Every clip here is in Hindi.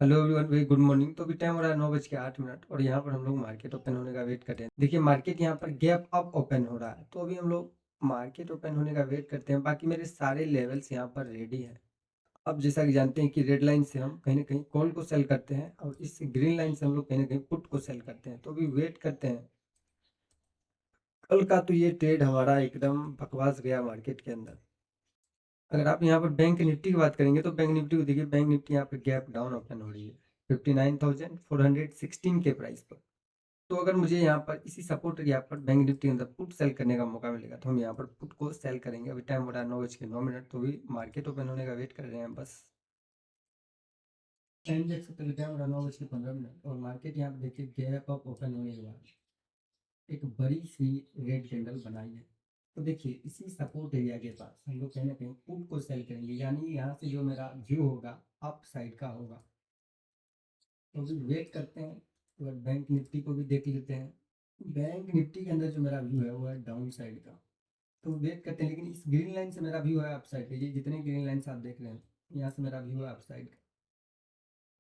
Hello everyone, very good morning. तो अभी टाइम हो रहा है 9:08 और यहाँ पर हम लोग मार्केट ओपन होने का वेट करते हैं। देखिए मार्केट यहाँ पर गैप अप ओपन हो रहा है, तो अभी हम लोग मार्केट ओपन होने का वेट करते हैं। बाकी मेरे सारे लेवल्स यहाँ पर रेडी हैं। अब जैसा कि जानते हैं कि रेड लाइन से हम कहीं ना कहीं कॉल को सेल करते हैं और इस ग्रीन लाइन से हम लोग कहीं ना कहीं पुट को सेल करते हैं। तो अभी वेट करते हैं। कल का तो ये ट्रेड हमारा एकदम बकवास गया मार्केट के अंदर। अगर आप यहाँ पर बैंक निफ्टी की बात करेंगे तो बैंक निफ्टी को देखिए, बैंक निफ्टी यहाँ पे गैप डाउन ओपन हो रही है 59,416 के प्राइस पर। तो अगर मुझे यहाँ पर इसी सपोर्ट एरिया पर बैंक निफ्टी के अंदर पुट सेल करने का मौका मिलेगा तो हम यहाँ पर पुट को सेल करेंगे। अभी टाइम हो रहा है 9:09, तो भी मार्केट ओपन होने का वेट कर रहे हैं बस। टाइम देख सकते हैं, टाइम हो रहा है 9:15 और मार्केट यहाँ पर देखिए गैप अप ओपन होने के बाद एक बड़ी सी रेड कैंडल बनाई है। तो देखिए इसी सपोर्ट एरिया के पास हम लोग कहीं ना कहीं पुट को सेल करेंगे, यानी यहाँ से जो मेरा व्यू होगा अप साइड का होगा। तो अभी वेट करते हैं। तो बैंक निफ्टी को भी देख लेते हैं। बैंक निफ्टी के अंदर जो मेरा व्यू है वो है डाउन साइड का। तो वेट करते हैं, लेकिन इस ग्रीन लाइन से मेरा व्यू है अप साइड का। ये जितने ग्रीन लाइन आप देख रहे हैं यहाँ से मेरा व्यू है अप साइड का।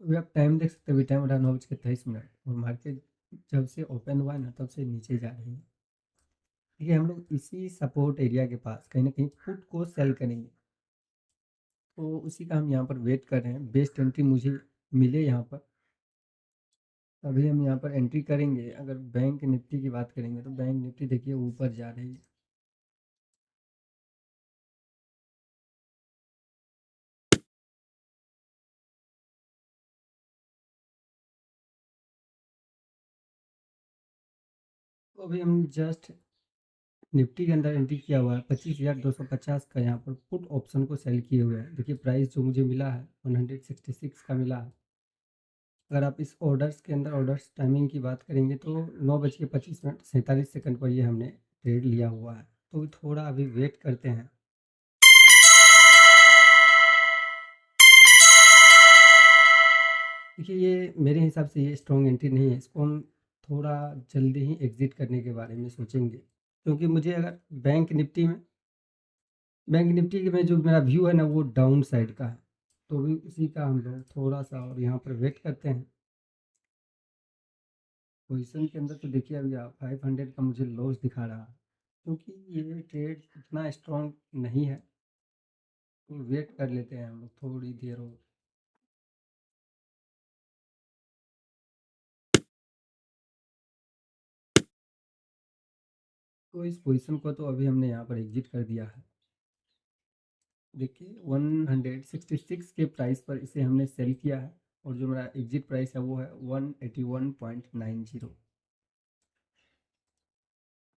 तो अभी आप टाइम देख सकते हैं, अभी टाइम हो रहा है 9:23 और मार्केट जब से ओपन हुआ है ना तब से नीचे जा रही है। देखिए हम लोग इसी सपोर्ट एरिया के पास कहीं ना कहीं पुट को सेल करेंगे। तो उसी का हम यहाँ पर वेट कर रहे हैं, बेस्ट एंट्री मुझे मिले यहाँ पर अभी हम यहाँ पर एंट्री करेंगे। अगर बैंक निफ्टी की बात करेंगे तो बैंक निफ्टी देखिए ऊपर जा रही है। तो अभी हम जस्ट निफ्टी के अंदर एंट्री किया हुआ है 25,250 का। यहाँ पर पुट ऑप्शन को सेल किए हुए हैं। देखिए प्राइस जो मुझे मिला है 166 का मिला है। अगर आप इस ऑर्डर्स के अंदर ऑर्डर्स टाइमिंग की बात करेंगे तो 9:25 पर ये हमने ट्रेड लिया हुआ है। तो थोड़ा अभी वेट करते हैं। देखिए ये मेरे हिसाब से ये स्ट्रॉन्ग एंट्री नहीं है, इसको हम थोड़ा जल्दी ही एग्जिट करने के बारे में सोचेंगे। क्योंकि मुझे अगर बैंक निफ्टी में जो मेरा व्यू है ना वो डाउन साइड का है। तो भी उसी का हम लोग थोड़ा सा और यहाँ पर वेट करते हैं। पोजीशन के अंदर तो देखिए अभी आप 500 का मुझे लॉस दिखा रहा है, क्योंकि ये ट्रेड इतना स्ट्रॉन्ग नहीं है। तो वेट कर लेते हैं हम लोग थोड़ी देर और। तो इस पोजीशन को तो अभी हमने यहाँ पर एग्जिट कर दिया है। देखिए 166 के प्राइस पर इसे हमने सेल किया है और जो मेरा एग्जिट प्राइस है वो है 181.90।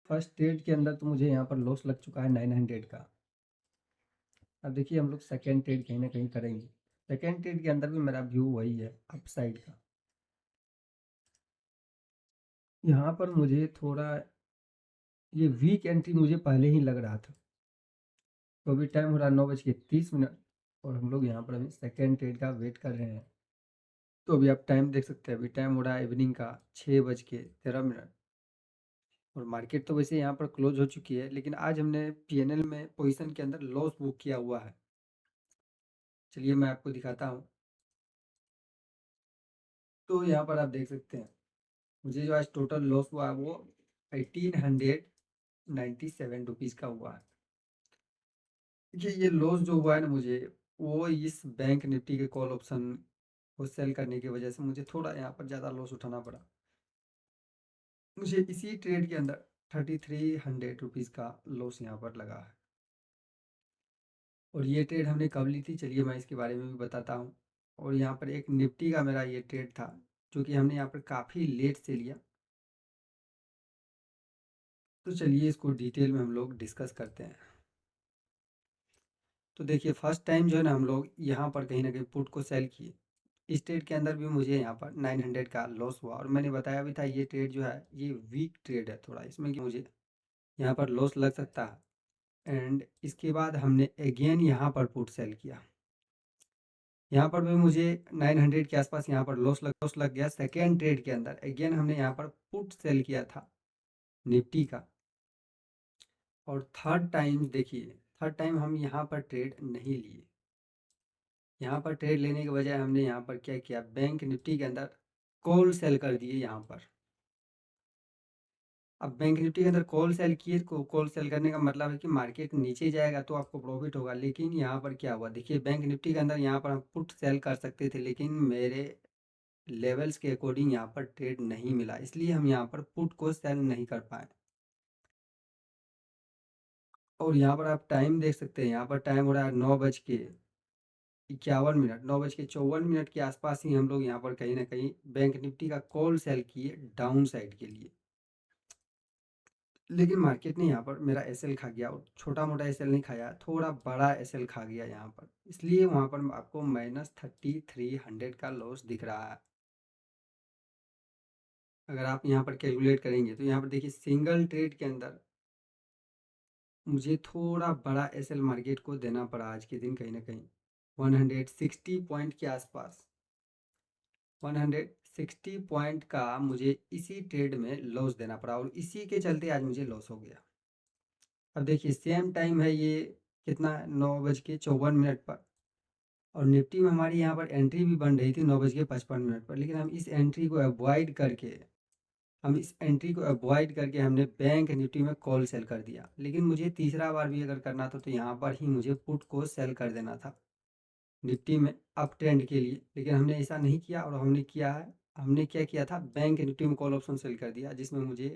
फर्स्ट ट्रेड के अंदर तो मुझे यहाँ पर लॉस लग चुका है 900 का। अब देखिए हम लोग सेकेंड ट्रेड कहीं ना कहीं करेंगे। सेकेंड ट्रेड के अंदर भी मेरा व्यू वही है अप साइड का। यहाँ पर मुझे थोड़ा ये वीक एंट्री मुझे पहले ही लग रहा था। तो अभी टाइम हो रहा है 9:30 और हम लोग यहाँ पर अभी सेकेंड ट्रेड का वेट कर रहे हैं। तो अभी आप टाइम देख सकते हैं, अभी टाइम हो रहा है इवनिंग का 6:13 और मार्केट तो वैसे यहाँ पर क्लोज हो चुकी है, लेकिन आज हमने पीएनएल में पोजीशन के अंदर लॉस बुक किया हुआ है। चलिए मैं आपको दिखाता हूँ। तो यहाँ पर आप देख सकते हैं मुझे जो आज टोटल लॉस हुआ है वो 1897 रुपीज़ का हुआ है। देखिए ये लॉस जो हुआ है ना मुझे, वो इस बैंक निफ्टी के कॉल ऑप्शन को सेल करने की वजह से मुझे थोड़ा यहाँ पर ज़्यादा लॉस उठाना पड़ा। मुझे इसी ट्रेड के अंदर 3300 रुपीज़ का लॉस यहाँ पर लगा है। और ये ट्रेड हमने कब ली थी, चलिए मैं इसके बारे में भी बताता हूँ। और यहाँ पर एक निफ्टी का मेरा ये ट्रेड था जो कि हमने यहाँ पर काफ़ी लेट से लिया। तो चलिए इसको डिटेल में हम लोग डिस्कस करते हैं। तो देखिए फर्स्ट टाइम जो है ना हम लोग यहाँ पर कहीं ना कहीं पुट को सेल किए। इस ट्रेड के अंदर भी मुझे यहाँ पर 900 का लॉस हुआ और मैंने बताया भी था ये ट्रेड जो है ये वीक ट्रेड है थोड़ा, इसमें कि मुझे यहाँ पर लॉस लग सकता है। एंड इसके बाद हमने अगेन यहाँ पर पुट सेल किया। यहाँ पर भी मुझे 900 के आसपास यहाँ पर लॉस लग गया। सेकेंड ट्रेड के अंदर अगेन हमने यहाँ पर पुट सेल किया था निफ्टी का। और थर्ड टाइम देखिए, थर्ड टाइम हम यहाँ पर ट्रेड नहीं लिए। यहाँ पर ट्रेड लेने के बजाय हमने यहाँ पर क्या किया, बैंक निफ्टी के अंदर कॉल सेल कर दिए यहाँ पर। अब बैंक निफ्टी के अंदर कॉल सेल किए, कॉल सेल करने का मतलब है कि मार्केट नीचे जाएगा तो आपको प्रॉफिट होगा। लेकिन यहाँ पर क्या हुआ, देखिए बैंक निफ्टी के अंदर यहाँ पर हम पुट सेल कर सकते थे, लेकिन मेरे लेवल्स के अकॉर्डिंग यहाँ पर ट्रेड नहीं मिला, इसलिए हम यहाँ पर पुट को सेल नहीं कर पाए। और यहाँ पर आप टाइम देख सकते हैं, यहाँ पर टाइम हो रहा है 9:51, 9:54 के आसपास ही हम लोग यहाँ पर कहीं ना कहीं बैंक निफ्टी का कॉल सेल किए डाउन साइड के लिए। लेकिन मार्केट ने यहाँ पर मेरा एसएल खा गया, और छोटा मोटा एसएल नहीं खाया, थोड़ा बड़ा एसएल खा गया यहाँ पर, इसलिए वहाँ पर आपको -3300 का लॉस दिख रहा है। अगर आप यहाँ पर कैलकुलेट करेंगे तो यहाँ पर देखिए सिंगल ट्रेड के अंदर मुझे थोड़ा बड़ा एसएल मार्केट को देना पड़ा आज के दिन, कहीं ना कहीं 160 पॉइंट के आसपास, 160 पॉइंट का मुझे इसी ट्रेड में लॉस देना पड़ा, और इसी के चलते आज मुझे लॉस हो गया। अब देखिए सेम टाइम है ये कितना, 9:54 पर, और निफ्टी में हमारी यहाँ पर एंट्री भी बन रही थी 9:55 पर, लेकिन हम इस एंट्री को अवॉइड करके हमने बैंक निफ्टी में कॉल सेल कर दिया। लेकिन मुझे तीसरा बार भी अगर करना था तो यहाँ पर ही मुझे पुट को सेल कर देना था निफ्टी में अप ट्रेंड के लिए, लेकिन हमने ऐसा नहीं किया। और हमने क्या किया था, बैंक निफ्टी में कॉल ऑप्शन सेल कर दिया, जिसमें मुझे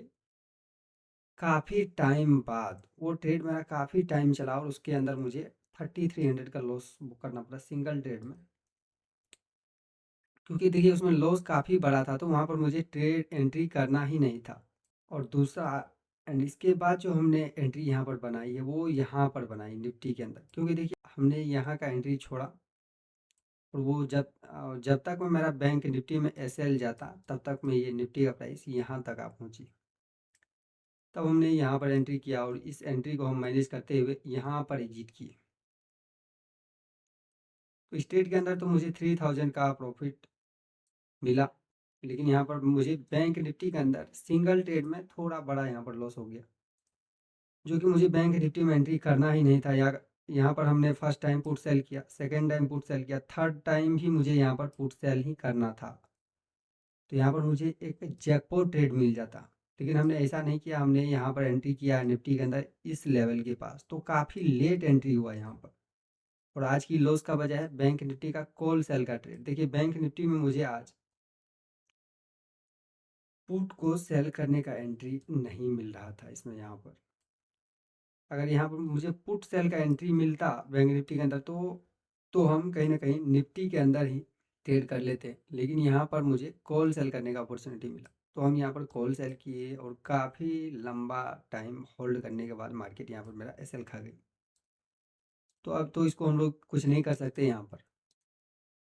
काफ़ी टाइम बाद वो ट्रेड मेरा काफ़ी टाइम चला, और उसके अंदर मुझे 3300 का लॉस बुक करना पड़ा सिंगल ट्रेड में। क्योंकि देखिए उसमें लॉस काफ़ी बड़ा था, तो वहाँ पर मुझे ट्रेड एंट्री करना ही नहीं था। और दूसरा, एंड इसके बाद जो हमने एंट्री यहाँ पर बनाई है वो यहाँ पर बनाई निफ्टी के अंदर, क्योंकि देखिए हमने यहाँ का एंट्री छोड़ा, और वो जब तक मैं मेरा बैंक निफ्टी में एसएल जाता तब तक मैं ये निफ्टी का प्राइस यहाँ तक आ पहुँची। तब हमने यहाँ पर एंट्री किया, और इस एंट्री को हम मैनेज करते हुए यहाँ पर एग्जिट किए। तो स्टेट के अंदर तो मुझे 3000 का प्रॉफिट मिला, लेकिन यहाँ पर मुझे बैंक निफ्टी के अंदर सिंगल ट्रेड में थोड़ा बड़ा यहाँ पर लॉस हो गया, जो कि मुझे बैंक निफ्टी में एंट्री करना ही नहीं था। यहाँ पर हमने फर्स्ट टाइम पुट सेल किया, सेकेंड टाइम पुट सेल किया, थर्ड टाइम भी मुझे यहाँ पर पुट सेल ही करना था, तो यहाँ पर मुझे एक जैकपॉट ट्रेड मिल जाता। लेकिन हमने ऐसा नहीं किया, हमने यहाँ पर एंट्री किया निफ्टी के अंदर इस लेवल के पास, तो काफ़ी लेट एंट्री हुआ यहाँ पर, और आज की लॉस का वजह है बैंक निफ्टी का कॉल सेल का ट्रेड। देखिए बैंक निफ्टी में मुझे आज पुट को सेल करने का एंट्री नहीं मिल रहा था इसमें। यहाँ पर अगर यहाँ पर मुझे पुट सेल का एंट्री मिलता बैंक निफ्टी के अंदर, तो हम कहीं ना कहीं निफ्टी के अंदर ही ट्रेड कर लेते, लेकिन यहाँ पर मुझे कॉल सेल करने का अपॉर्चुनिटी मिला, तो हम यहाँ पर कॉल सेल किए, और काफ़ी लंबा टाइम होल्ड करने के बाद मार्केट यहाँ पर मेरा एसएल खा गई। तो अब तो इसको हम लोग कुछ नहीं कर सकते। यहाँ पर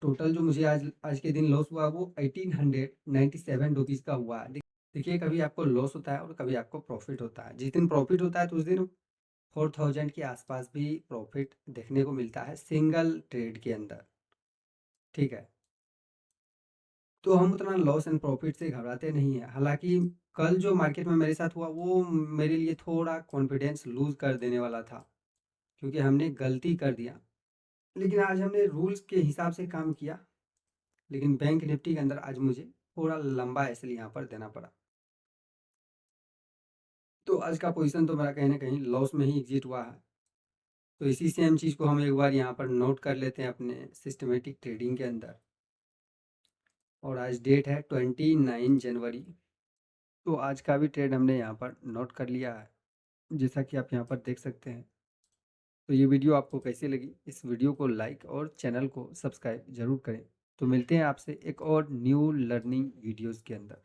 टोटल जो मुझे आज आज के दिन लॉस हुआ वो 1897 रुपीज़ का हुआ है। देखिए कभी आपको लॉस होता है और कभी आपको प्रॉफिट होता है। जिस दिन प्रॉफिट होता है तो उस दिन 4000 के आसपास भी प्रॉफिट देखने को मिलता है सिंगल ट्रेड के अंदर, ठीक है। तो हम उतना लॉस एंड प्रॉफिट से घबराते नहीं हैं। हालांकि कल जो मार्केट में मेरे साथ हुआ वो मेरे लिए थोड़ा कॉन्फिडेंस लूज कर देने वाला था, क्योंकि हमने गलती कर दिया। लेकिन आज हमने रूल्स के हिसाब से काम किया, लेकिन बैंक निफ्टी के अंदर आज मुझे थोड़ा लंबा एसएल यहाँ पर देना पड़ा। तो आज का पोजीशन तो मेरा कहीं ना कहीं लॉस में ही एग्जिट हुआ है। तो इसी सेम चीज़ को हम एक बार यहाँ पर नोट कर लेते हैं अपने सिस्टमेटिक ट्रेडिंग के अंदर। और आज डेट है 29 जनवरी। तो आज का भी ट्रेड हमने यहाँ पर नोट कर लिया है, जैसा कि आप यहाँ पर देख सकते हैं। तो ये वीडियो आपको कैसी लगी, इस वीडियो को लाइक और चैनल को सब्सक्राइब ज़रूर करें। तो मिलते हैं आपसे एक और न्यू लर्निंग वीडियोज़ के अंदर।